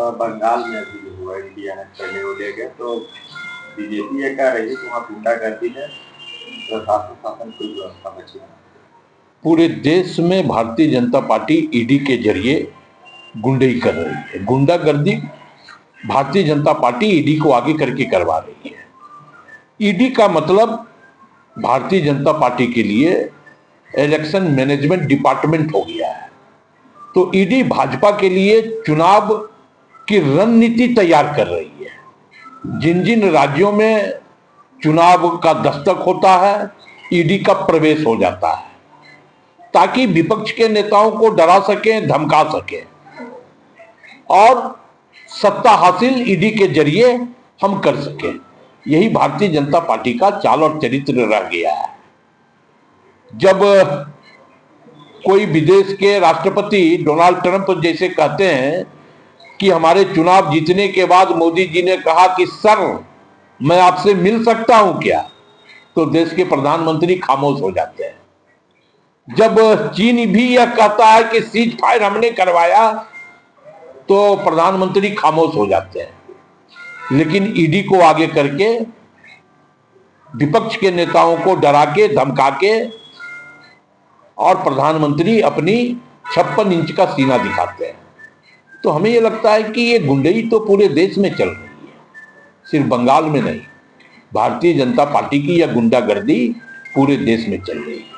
बंगाल में अभी जो हुआ इंडिया ने करने को लेके, तो बीजेपी ये कह रही है कि वहाँ गुंडागर्दी है, प्रशासन शासन कोई व्यवस्था बची नहीं। पूरे देश में भारतीय जनता पार्टी ईडी के जरिए गुंडई कर रही है। गुंडागर्दी भारतीय जनता पार्टी ईडी को आगे करके करवा रही है। ईडी का मतलब भारतीय जनता पार्टी के लिए इलेक्शन मैनेजमेंट डिपार्टमेंट हो गया है। तो ईडी भाजपा के लिए चुनाव की रणनीति तैयार कर रही है। जिन जिन राज्यों में चुनाव का दस्तक होता है, ईडी का प्रवेश हो जाता है, ताकि विपक्ष के नेताओं को डरा सके, धमका सके और सत्ता हासिल ईडी के जरिए हम कर सके। यही भारतीय जनता पार्टी का चाल और चरित्र रह गया है। जब कोई विदेश के राष्ट्रपति डोनाल्ड ट्रंप जैसे कहते हैं कि हमारे चुनाव जीतने के बाद मोदी जी ने कहा कि सर मैं आपसे मिल सकता हूं क्या, तो देश के प्रधानमंत्री खामोश हो जाते हैं। जब चीन भी यह कहता है कि सीज फायर हमने करवाया, तो प्रधानमंत्री खामोश हो जाते हैं। लेकिन ईडी को आगे करके विपक्ष के नेताओं को डरा के, धमका के और प्रधानमंत्री अपनी 56 इंच का सीना दिखाते हैं। तो हमें यह लगता है कि ये गुंडई तो पूरे देश में चल रही है, सिर्फ बंगाल में नहीं। भारतीय जनता पार्टी की यह गुंडागर्दी पूरे देश में चल रही है।